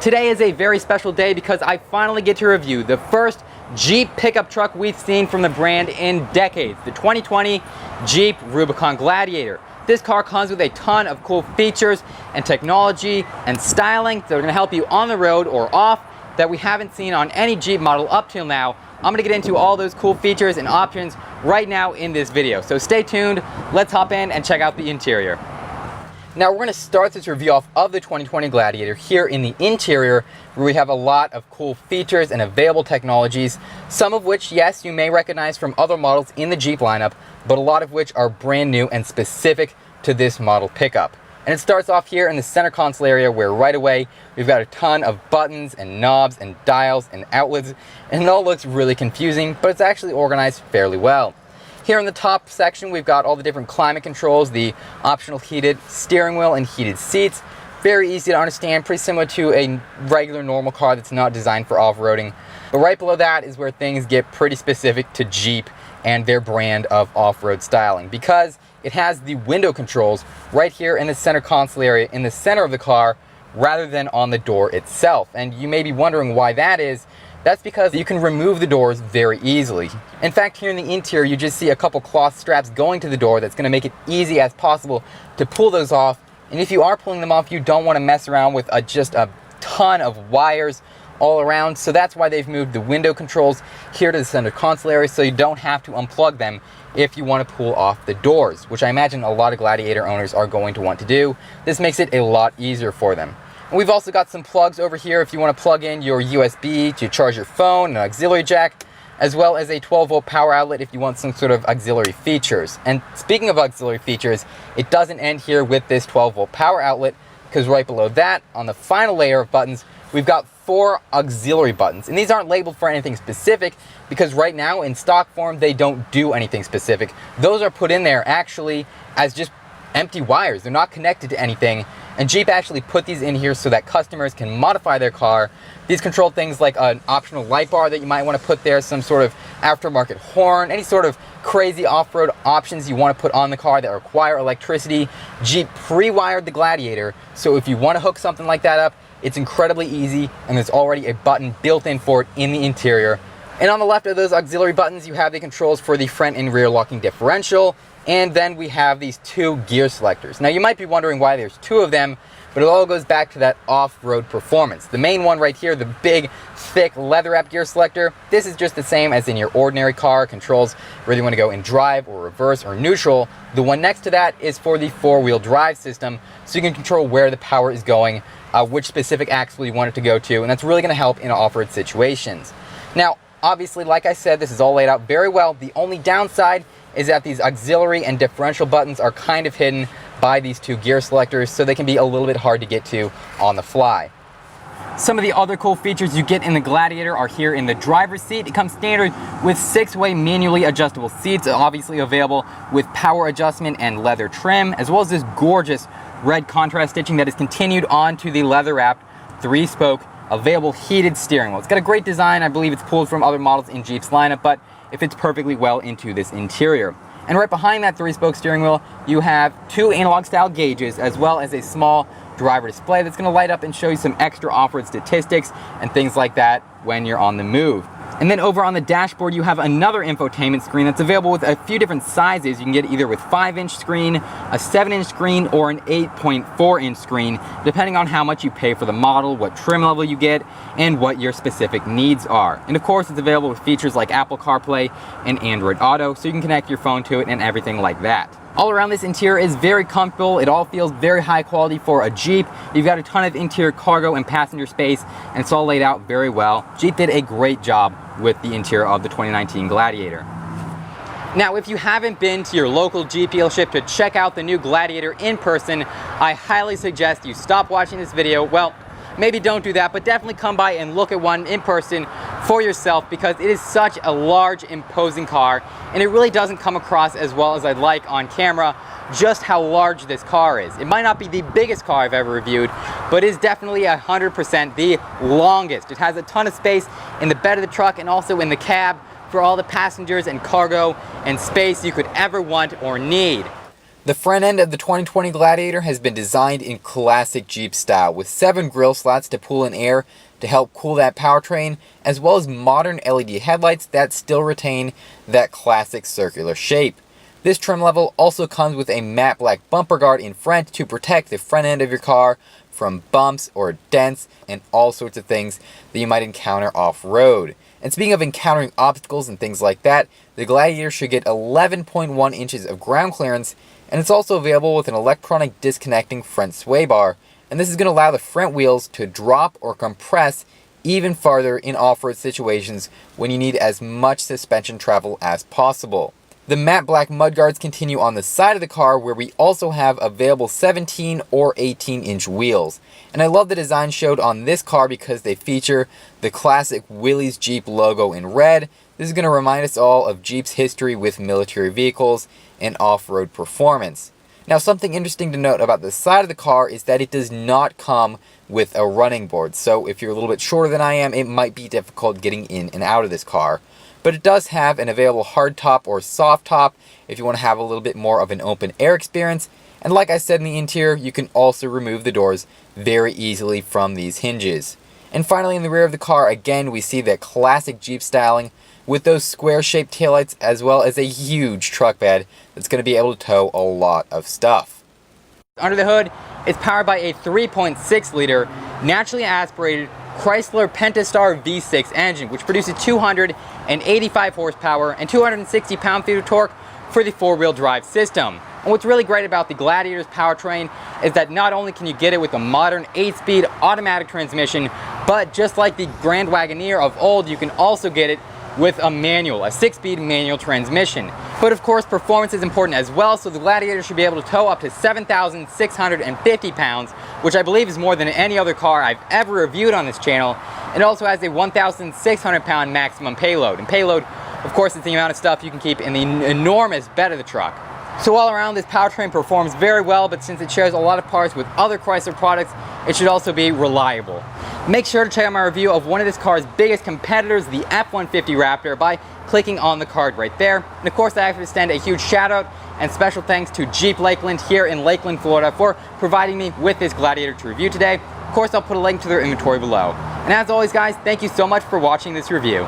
Today is a very special day because I finally get to review the first Jeep pickup truck we've seen from the brand in decades, the 2020 Jeep Rubicon Gladiator. This car comes with a ton of cool features and technology and styling that are going to help you on the road or off that we haven't seen on any Jeep model up till now. I'm going to get into all those cool features and options right now in this video. So stay tuned, let's hop in and check out the interior. Now we're going to start this review off of the 2020 Gladiator here in the interior, where we have a lot of cool features and available technologies, some of which, yes, you may recognize from other models in the Jeep lineup, but a lot of which are brand new and specific to this model pickup. And it starts off here in the center console area, where right away we've got a ton of buttons and knobs and dials and outlets, and it all looks really confusing, but it's actually organized fairly well. Here in the top section, we've got all the different climate controls, the optional heated steering wheel and heated seats. Very easy to understand, pretty similar to a regular normal car that's not designed for off-roading. But right below that is where things get pretty specific to Jeep and their brand of off-road styling, because it has the window controls right here in the center console area in the center of the car rather than on the door itself. And you may be wondering why that is. That's because you can remove the doors very easily. In fact, here in the interior, you just see a couple cloth straps going to the door that's going to make it easy as possible to pull those off. And if you are pulling them off, you don't want to mess around with just a ton of wires all around. So that's why they've moved the window controls here to the center console area, so you don't have to unplug them if you want to pull off the doors, which I imagine a lot of Gladiator owners are going to want to do. This makes it a lot easier for them. And we've also got some plugs over here if you want to plug in your USB to charge your phone, an auxiliary jack, as well as a 12-volt power outlet if you want some sort of auxiliary features. And speaking of auxiliary features, it doesn't end here with this 12-volt power outlet, because right below that, on the final layer of buttons, we've got 4 auxiliary buttons. And these aren't labeled for anything specific, because right now in stock form they don't do anything specific. Those are put in there actually as just empty wires. They're not connected to anything. And Jeep actually put these in here so that customers can modify their car. These control things like an optional light bar that you might want to put there, some sort of aftermarket horn, any sort of crazy off-road options you want to put on the car that require electricity. Jeep pre-wired the Gladiator, so if you want to hook something like that up, it's incredibly easy, and there's already a button built in for it in the interior. And on the left of those auxiliary buttons, you have the controls for the front and rear locking differential. And then we have these 2 gear selectors. Now you might be wondering why there's 2 of them, but it all goes back to that off-road performance. The main one right here, the big, thick, leather-wrapped gear selector, this is just the same as in your ordinary car. Controls whether you want to go in drive or reverse or neutral. The one next to that is for the 4-wheel drive system, so you can control where the power is going, which specific axle you want it to go to, and that's really going to help in off-road situations. Now, obviously, like I said, this is all laid out very well. The only downside is that these auxiliary and differential buttons are kind of hidden by these 2 gear selectors, so they can be a little bit hard to get to on the fly. Some of the other cool features you get in the Gladiator are here in the driver's seat. It comes standard with 6-way manually adjustable seats, obviously available with power adjustment and leather trim, as well as this gorgeous red contrast stitching that is continued onto the leather-wrapped 3-spoke available heated steering wheel. It's got a great design. I believe it's pulled from other models in Jeep's lineup, but it fits perfectly well into this interior. And right behind that 3-spoke steering wheel, you have 2 analog style gauges, as well as a small driver display that's going to light up and show you some extra off-road statistics and things like that when you're on the move. And then over on the dashboard, you have another infotainment screen that's available with a few different sizes. You can get it either with 5-inch screen, a 7-inch screen, or an 8.4-inch screen, depending on how much you pay for the model, what trim level you get, and what your specific needs are. And of course, it's available with features like Apple CarPlay and Android Auto, so you can connect your phone to it and everything like that. All around, this interior is very comfortable. It all feels very high quality for a Jeep. You've got a ton of interior cargo and passenger space, and it's all laid out very well. Jeep did a great job with the interior of the 2019 Gladiator. Now, if you haven't been to your local Jeep dealership to check out the new Gladiator in person, I highly suggest you stop watching this video. Well, maybe don't do that, but definitely come by and look at one in person for yourself, because it is such a large, imposing car, and it really doesn't come across as well as I'd like on camera just how large this car is. It might not be the biggest car I've ever reviewed, but it is definitely 100% the longest. It has a ton of space in the bed of the truck and also in the cab for all the passengers and cargo and space you could ever want or need. The front end of the 2020 Gladiator has been designed in classic Jeep style, with 7 grille slots to pull in air to help cool that powertrain, as well as modern LED headlights that still retain that classic circular shape. This trim level also comes with a matte black bumper guard in front to protect the front end of your car from bumps or dents and all sorts of things that you might encounter off-road. And speaking of encountering obstacles and things like that, the Gladiator should get 11.1 inches of ground clearance, and it's also available with an electronic disconnecting front sway bar. And this is going to allow the front wheels to drop or compress even farther in off-road situations when you need as much suspension travel as possible. The matte black mudguards continue on the side of the car, where we also have available 17 or 18-inch wheels. And I love the design showed on this car because they feature the classic Willys Jeep logo in red. This is going to remind us all of Jeep's history with military vehicles and off-road performance. Now, something interesting to note about the side of the car is that it does not come with a running board. So if you're a little bit shorter than I am, it might be difficult getting in and out of this car. But it does have an available hard top or soft top if you want to have a little bit more of an open air experience. And like I said in the interior, you can also remove the doors very easily from these hinges. And finally, in the rear of the car, again, we see that classic Jeep styling with those square-shaped taillights, as well as a huge truck bed that's going to be able to tow a lot of stuff. Under the hood, it's powered by a 3.6-liter naturally aspirated Chrysler Pentastar V6 engine, which produces 285 horsepower and 260 pound-feet of torque for the four-wheel drive system. And what's really great about the Gladiator's powertrain is that not only can you get it with a modern 8-speed automatic transmission, but just like the Grand Wagoneer of old, you can also get it with a 6-speed manual transmission. But of course, performance is important as well, so the Gladiator should be able to tow up to 7,650 pounds, which I believe is more than any other car I've ever reviewed on this channel. It also has a 1,600 pound maximum payload. And payload, of course, is the amount of stuff you can keep in the enormous bed of the truck. So all around, this powertrain performs very well, but since it shares a lot of parts with other Chrysler products, it should also be reliable. Make sure to check out my review of one of this car's biggest competitors, the F-150 Raptor, by clicking on the card right there. And of course, I have to extend a huge shout out and special thanks to Jeep Lakeland here in Lakeland, Florida, for providing me with this Gladiator to review today. Of course, I'll put a link to their inventory below. And as always, guys, thank you so much for watching this review.